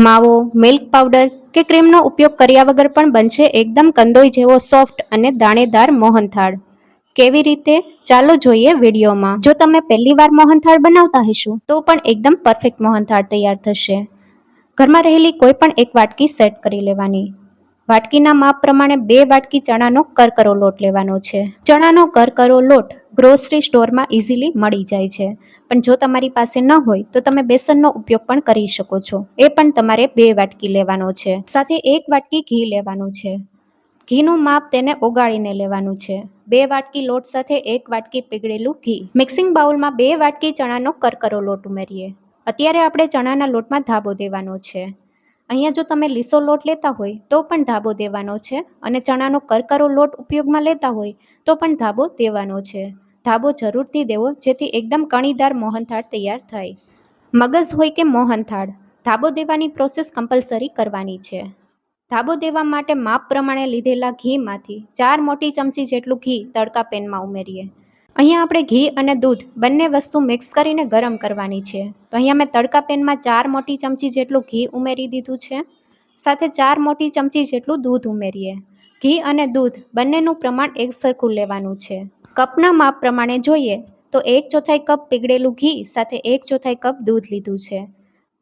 માવો, milk powder કે ક્રીમનો ઉપયોગ કર્યા વગર પણ બનશે એકદમ કંદોઈ જેવો સોફ્ટ અને દાણેદાર મોહનથાળ. કેવી રીતે? ચાલો જોઈએ વિડીયોમાં. જો તમે પહેલી વાર મોહનથાળ બનાવતા હશો તો પણ એકદમ પરફેક્ટ મોહનથાળ તૈયાર થશે. ઘરમાં રહેલી કોઈ પણ એક વાટકી સેટ કરી લેવાની. વાટકીના માપ પ્રમાણે 2 વાટકી ચણાનો કરકરો લોટ લેવાનો છે. ચણાનો કરકરો લોટ ગ્રોસરી સ્ટોરમાં ઇઝીલી મળી જાય છે, પણ જો તમારી પાસે ન હોય તો તમે બેસનનો ઉપયોગ પણ કરી શકો છો. એ પણ તમારે 2 વાટકી લેવાનો છે. સાથે 1 વાટકી ઘી લેવાનું છે. ઘીનું માપ તેને ઓગાળીને લેવાનું છે. 2 વાટકી લોટ સાથે 1 વાટકી પીગળેલું ઘી. મિક્સિંગ બાઉલમાં 2 વાટકી ચણાનો કરકરો લોટ ઉમેરીએ. અત્યારે આપણે ચણાના લોટમાં ધાબો દેવાનો છે. અહીંયા જો તમે લીસો લોટ લેતા હોય તો પણ ધાબો દેવાનો છે, અને ચણાનો કરકરો લોટ ઉપયોગમાં લેતા હોય તો પણ ધાબો દેવાનો છે. ધાબો જરૂરથી દેવો જેથી એકદમ કણીદાર મોહનથાળ તૈયાર થાય. મગજ હોય કે મોહનથાળ, ધાબો દેવાની પ્રોસેસ કમ્પલસરી કરવાની છે. ધાબો દેવા માટે માપ પ્રમાણે લીધેલા ઘીમાંથી 4 મોટી ચમચી જેટલું ઘી તડકા પેનમાં ઉમેરીએ. અહીંયા આપણે ઘી અને દૂધ બંને વસ્તુ મિક્સ કરીને ગરમ કરવાની છે. તો અહીંયા મેં તડકા પેનમાં 4 મોટી ચમચી જેટલું ઘી ઉમેરી દીધું છે. સાથે 4 મોટી ચમચી જેટલું દૂધ ઉમેરીએ. ઘી અને દૂધ બંનેનું પ્રમાણ એક સરખું લેવાનું છે. કપના માપ પ્રમાણે જોઈએ તો 1/4 કપ પીગળેલું ઘી સાથે 1/4 કપ દૂધ લીધું છે.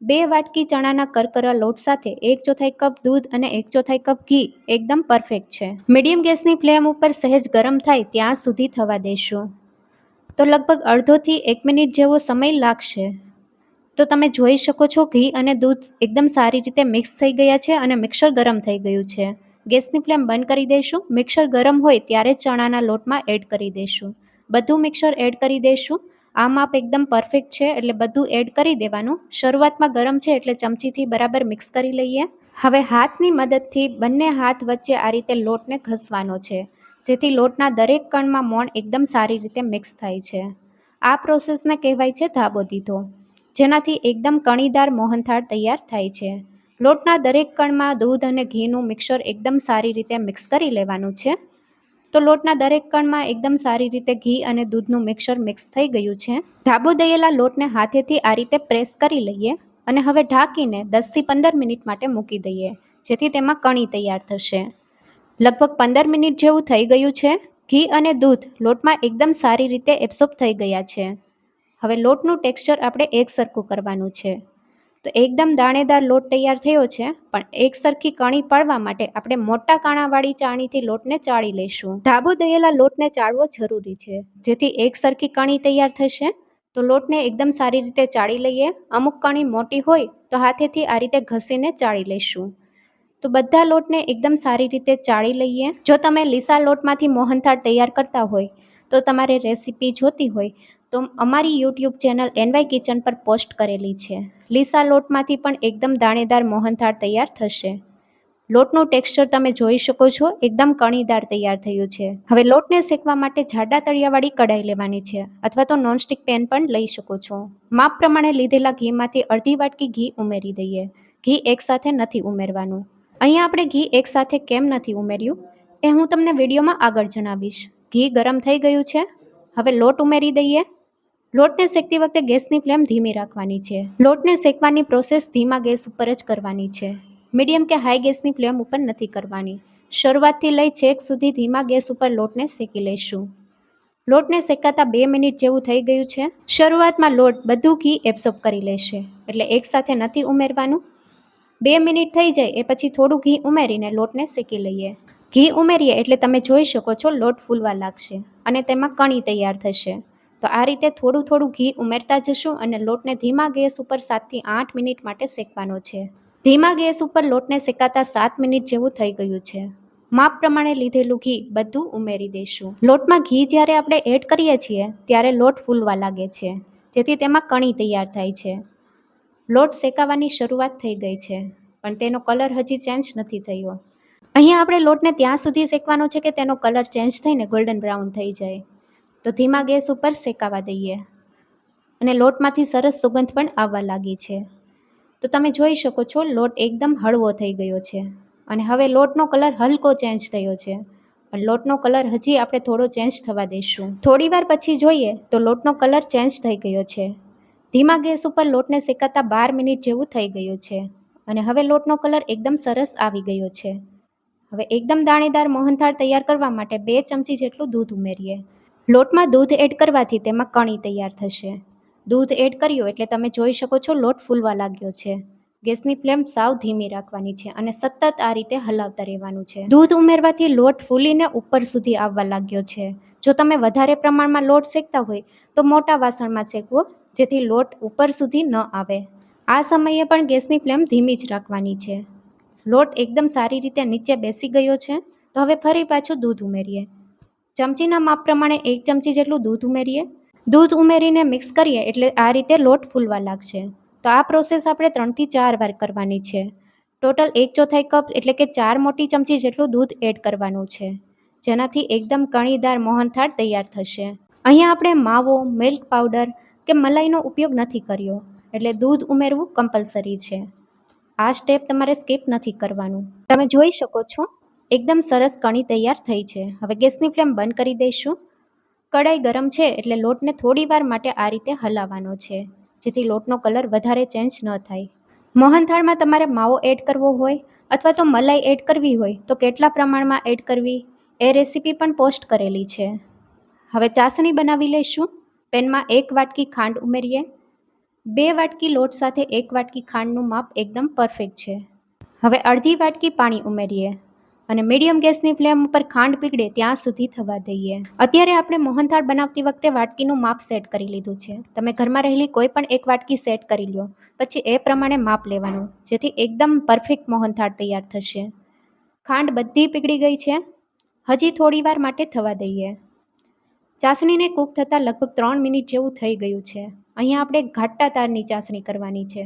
2 વાટકી ચણાના કરકરા લોટ સાથે 1/4 કપ દૂધ અને 1/4 કપ ઘી એકદમ પરફેક્ટ છે. મીડિયમ ગેસની ફ્લેમ ઉપર સહેજ ગરમ થાય ત્યાં સુધી થવા દેશું. તો લગભગ અડધોથી 1 મિનિટ જેવો સમય લાગશે. તો તમે જોઈ શકો છો ઘી અને દૂધ એકદમ સારી રીતે મિક્સ થઈ ગયા છે અને મિક્સર ગરમ થઈ ગયું છે. ગેસની ફ્લેમ બંધ કરી દઈશું. મિક્સર ગરમ હોય ત્યારે જ ચણાના લોટમાં એડ કરી દઈશું. બધું મિક્સર એડ કરી દઈશું. આ માપ એકદમ પરફેક્ટ છે એટલે બધું એડ કરી દેવાનું. શરૂઆતમાં ગરમ છે એટલે ચમચીથી બરાબર મિક્સ કરી લઈએ. હવે હાથની મદદથી બંને હાથ વચ્ચે આ રીતે લોટને ઘસવાનો છે, જેથી લોટના દરેક કણમાં મોણ એકદમ સારી રીતે મિક્સ થાય છે. આ પ્રોસેસને કહેવાય છે ધાબો દીધો, જેનાથી એકદમ કણીદાર મોહનથાળ તૈયાર થાય છે. લોટના દરેક કણમાં દૂધ અને ઘીનું મિક્સર એકદમ સારી રીતે મિક્સ કરી લેવાનું છે. તો લોટના દરેક કણમાં એકદમ સારી રીતે ઘી અને દૂધનું મિક્સર મિક્સ થઈ ગયું છે. ધાબો દયેલા લોટને હાથેથી આ રીતે પ્રેસ કરી લઈએ અને હવે ઢાંકીને 10થી 15 મિનિટ માટે મૂકી દઈએ, જેથી તેમાં કણી તૈયાર થશે. લગભગ 15 મિનિટ જેવું થઈ ગયું છે. ઘી અને દૂધ લોટમાં એકદમ સારી રીતે એબ્સોર્બ થઈ ગયા છે. હવે લોટનું ટેક્સચર આપણે એક સરખું કરવાનું છે. તો એકદમ દાણેદાર લોટ તૈયાર થયો છે, પણ એક સરખી કણી પાડવા માટે આપણે મોટા કાણાવાળી ચાળણીથી લોટને ચાળી લઈશું. ધાબો દયેલા લોટને ચાળવો જરૂરી છે, જેથી એક સરખી કણી તૈયાર થશે. તો લોટને એકદમ સારી રીતે ચાળી લઈએ. અમુક કણી મોટી હોય તો હાથેથી આ રીતે ઘસીને ચાળી લઈશું. તો બધા લોટને એકદમ સારી રીતે ચાળી લઈએ. જો તમે લીસા લોટમાંથી મોહનથાળ તૈયાર કરતા હોય તો તમારે રેસીપી જોતી હોય તો અમારી યુટ્યુબ ચેનલ NY કિચન પર પોસ્ટ કરેલી છે. લીસા લોટમાંથી પણ એકદમ દાણેદાર મોહનથાળ તૈયાર થશે. લોટનું ટેક્સચર તમે જોઈ શકો છો, એકદમ કણીદાર તૈયાર થયું છે. હવે લોટને શેકવા માટે જાડા તળિયાવાળી કઢાઈ લેવાની છે, અથવા તો નોનસ્ટિક પેન પણ લઈ શકો છો. માપ પ્રમાણે લીધેલા ઘીમાંથી અડધી વાટકી ઘી ઉમેરી દઈએ. ઘી એકસાથે નથી ઉમેરવાનું. અહીંયા આપણે ઘી એકસાથે કેમ નથી ઉમેર્યું એ હું તમને વિડીયોમાં આગળ જણાવીશ. ઘી ગરમ થઈ ગયું છે. હવે લોટ ઉમેરી દઈએ. લોટને શેકતી વખતે ગેસની ફ્લેમ ધીમી રાખવાની છે. લોટને શેકવાની પ્રોસેસ ધીમા ગેસ ઉપર જ કરવાની છે. મીડિયમ કે હાઈ ગેસની ફ્લેમ ઉપર નથી કરવાની. શરૂઆતથી લઈ છેક સુધી ધીમા ગેસ ઉપર લોટને શેકી લઈશું. લોટને શેકાતા 2 મિનિટ જેવું થઈ ગયું છે. શરૂઆતમાં લોટ બધું ઘી એબ્સોર્બ કરી લેશે, એટલે એકસાથે નથી ઉમેરવાનું. 2 મિનિટ થઈ જાય એ પછી થોડું ઘી ઉમેરીને લોટને શેકી લઈએ. ઘી ઉમેરીએ એટલે તમે જોઈ શકો છો લોટ ફૂલવા લાગશે અને તેમાં કણી તૈયાર થશે. તો આ રીતે થોડું થોડું ઘી ઉમેરતા જશું અને લોટને ધીમા ગેસ ઉપર 7થી 8 મિનિટ માટે શેકવાનો છે. ધીમા ગેસ ઉપર લોટને શેકાતા 7 મિનિટ જેવું થઈ ગયું છે. માપ પ્રમાણે લીધેલું ઘી બધું ઉમેરી દઈશું. લોટમાં ઘી જ્યારે આપણે એડ કરીએ છીએ ત્યારે લોટ ફૂલવા લાગે છે, જેથી તેમાં કણી તૈયાર થાય છે. લોટ શેકાવાની શરૂઆત થઈ ગઈ છે, પણ તેનો કલર હજી ચેન્જ નથી થયો. અહીંયા આપણે લોટને ત્યાં સુધી શેકવાનો છે કે તેનો કલર ચેન્જ થઈને ગોલ્ડન બ્રાઉન થઈ જાય. તો ધીમા ગેસ ઉપર શેકાવા દઈએ અને લોટમાંથી સરસ સુગંધ પણ આવવા લાગી છે. તો તમે જોઈ શકો છો લોટ એકદમ હળવો થઈ ગયો છે અને હવે લોટનો કલર હલકો ચેન્જ થયો છે, પણ લોટનો કલર હજી આપણે થોડો ચેન્જ થવા દઈશું. થોડી વાર પછી જોઈએ તો લોટનો કલર ચેન્જ થઈ ગયો છે. ધીમા ગેસ ઉપર લોટને શેકાતા 12 મિનિટ જેવું થઈ ગયું છે અને હવે લોટનો કલર એકદમ સરસ આવી ગયો છે. હવે એકદમ દાણેદાર મોહનથાળ તૈયાર કરવા માટે 2 ચમચી જેટલું દૂધ ઉમેરીએ. લોટમાં દૂધ એડ કરવાથી તેમાં કણી તૈયાર થશે. દૂધ એડ કર્યું એટલે તમે જોઈ શકો છો લોટ ફૂલવા લાગ્યો છે. ગેસની ફ્લેમ સાવ ધીમી રાખવાની છે અને સતત આ રીતે હલાવતા રહેવાનું છે. દૂધ ઉમેરવાથી લોટ ફૂલીને ઉપર સુધી આવવા લાગ્યો છે. જો તમે વધારે પ્રમાણમાં લોટ શેકતા હોય તો મોટા વાસણમાં શેકવો, જેથી લોટ ઉપર સુધી ન આવે. આ સમયે પણ ગેસની ફ્લેમ ધીમી જ રાખવાની છે. લોટ એકદમ સારી રીતે નીચે બેસી ગયો છે. તો હવે ફરી પાછું દૂધ ઉમેરીએ. ચમચીના માપ પ્રમાણે 1 ચમચી જેટલું દૂધ ઉમેરીએ. દૂધ ઉમેરીને મિક્સ કરીએ એટલે આ રીતે લોટ ફૂલવા લાગશે. તો આ પ્રોસેસ આપણે 3 થી 4 વાર કરવાની છે. ટોટલ 1/4 કપ એટલે કે 4 મોટી ચમચી જેટલું દૂધ એડ કરવાનું છે, જેનાથી એકદમ કણીદાર મોહનથાળ તૈયાર થશે. અહીંયા આપણે માવો, મિલ્ક પાવડર કે મલાઈનો ઉપયોગ નથી કર્યો, એટલે દૂધ ઉમેરવું કમ્પલસરી છે. આ સ્ટેપ તમારે સ્કીપ નથી કરવાનું. તમે જોઈ શકો છો એકદમ સરસ કણી તૈયાર થઈ છે. હવે ગેસની ફ્લેમ બંધ કરી દઈશું. કડાઈ ગરમ છે એટલે લોટને થોડી વાર માટે આ રીતે હલાવવાનો છે, જેથી લોટનો કલર વધારે ચેન્જ ન થાય. મોહનથાળમાં તમારે માવો એડ કરવો હોય અથવા તો મલાઈ એડ કરવી હોય તો કેટલા પ્રમાણમાં એડ કરવી એ રેસીપી પણ પોસ્ટ કરેલી છે. હવે ચાસણી બનાવી લઈશું. પેનમાં 1 વાટકી ખાંડ ઉમેરીએ. 2 વાટકી લોટ સાથે 1 વાટકી ખાંડનું માપ એકદમ પરફેક્ટ છે. હવે અડધી વાટકી પાણી ઉમેરીએ અને મીડિયમ ગેસની ફ્લેમ ઉપર ખાંડ પીગળે ત્યાં સુધી થવા દઈએ. અત્યારે આપણે મોહનથાળ બનાવતી વખતે વાટકીનું માપ સેટ કરી લીધું છે. તમે ઘરમાં રહેલી કોઈ પણ 1 વાટકી સેટ કરી લો, પછી એ પ્રમાણે માપ લેવાનું, જેથી એકદમ પરફેક્ટ મોહનથાળ તૈયાર થશે. ખાંડ બધી પીગળી ગઈ છે. હજી થોડી વાર માટે થવા દઈએ. ચાસણીને કૂક થતાં લગભગ 3 મિનિટ જેવું થઈ ગયું છે. અહીંયા આપણે ઘાટા તારની ચાસણી કરવાની છે.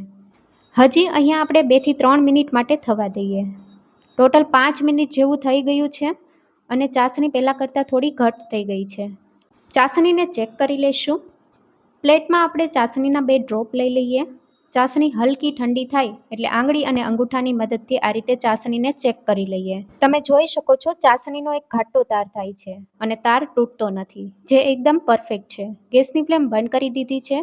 હજી અહીંયા આપણે 2 થી 3 મિનિટ માટે થવા દઈએ. ટોટલ 5 મિનિટ જેવું થઈ ગયું છે અને ચાસણી પહેલાં કરતાં થોડી ઘટ થઈ ગઈ છે. ચાસણીને ચેક કરી લઈશું. પ્લેટમાં આપણે ચાસણીના 2 ડ્રોપ લઈ લઈએ. ચાસણી હલકી ઠંડી થાય એટલે આંગળી અને અંગૂઠાની મદદથી આ રીતે ચાસણીને ચેક કરી લઈએ. તમે જોઈ શકો છો ચાસણીનો એક ઘાટો તાર થાય છે અને તાર તૂટતો નથી, જે એકદમ પરફેક્ટ છે. ગેસની ફ્લેમ બંધ કરી દીધી છે.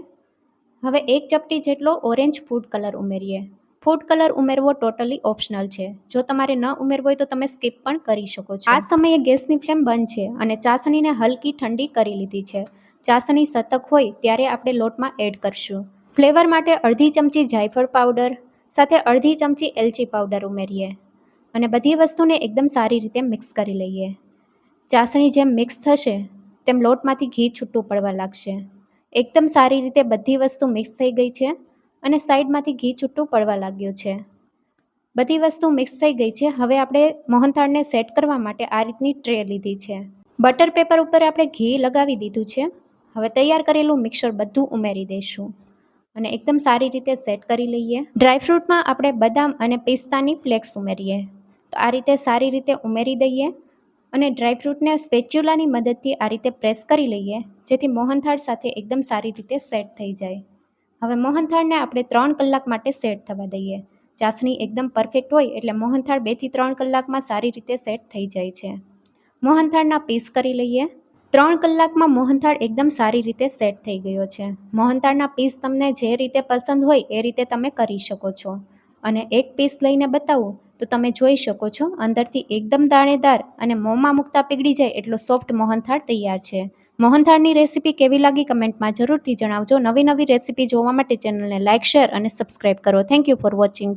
હવે 1 ચપટી જેટલો ઓરેન્જ ફૂડ કલર ઉમેરીએ. ફૂડ કલર ઉમેરવો ટોટલી ઓપ્શનલ છે. જો તમારે ન ઉમેરવો હોય તો તમે સ્કીપ પણ કરી શકો છો. આ સમયે ગેસની ફ્લેમ બંધ છે અને ચાસણીને હલકી ઠંડી કરી લીધી છે. ચાસણી સતક હોય ત્યારે આપણે લોટમાં એડ કરશું. ફ્લેવર માટે અડધી ચમચી જાયફળ પાવડર સાથે અડધી ચમચી એલચી પાવડર ઉમેરીએ અને બધી વસ્તુને એકદમ સારી રીતે મિક્સ કરી લઈએ. ચાસણી જેમ મિક્સ થશે તેમ લોટમાંથી ઘી છૂટું પડવા લાગશે. એકદમ સારી રીતે બધી વસ્તુ મિક્સ થઈ ગઈ છે અને સાઈડમાંથી ઘી છૂટું પડવા લાગ્યું છે. બધી વસ્તુ મિક્સ થઈ ગઈ છે. હવે આપણે મોહનથાળને સેટ કરવા માટે આ રીતની ટ્રે લીધી છે. બટર પેપર ઉપર આપણે ઘી લગાવી દીધું છે. હવે તૈયાર કરેલું મિક્સર બધું ઉમેરી દઈશું અને એકદમ સારી રીતે સેટ કરી લઈએ. ડ્રાયફ્રૂટમાં આપણે બદામ અને પિસ્તાની ફ્લેક્સ ઉમેરીએ. તો આ રીતે સારી રીતે ઉમેરી દઈએ અને ડ્રાયફ્રૂટને સ્પેચ્યુલાની મદદથી આ રીતે પ્રેસ કરી લઈએ, જેથી મોહનથાળ સાથે એકદમ સારી રીતે સેટ થઈ જાય. હવે મોહનથાળને આપણે 3 કલાક માટે સેટ થવા દઈએ. ચાસણી એકદમ પરફેક્ટ હોય એટલે મોહનથાળ 2 થી 3 કલાકમાં સારી રીતે સેટ થઈ જાય છે. મોહનથાળના પીસ કરી લઈએ. 3 કલાકમાં મોહનથાળ એકદમ સારી રીતે સેટ થઈ ગયો છે. મોહનથાળના પીસ તમને જે રીતે પસંદ હોય એ રીતે તમે કરી શકો છો. અને એક પીસ લઈને બતાવું તો તમે જોઈ શકો છો અંદરથી એકદમ દાણેદાર અને મોંમાં મૂકતા પીગળી જાય એટલો સોફ્ટ મોહનથાળ તૈયાર છે. મોહનથાળની રેસીપી કેવી લાગી કમેન્ટમાં જરૂરથી જણાવજો. નવી રેસીપી જોવા માટે ચેનલને લાઇક, શેર અને સબસ્ક્રાઇબ કરો. Thank you for watching.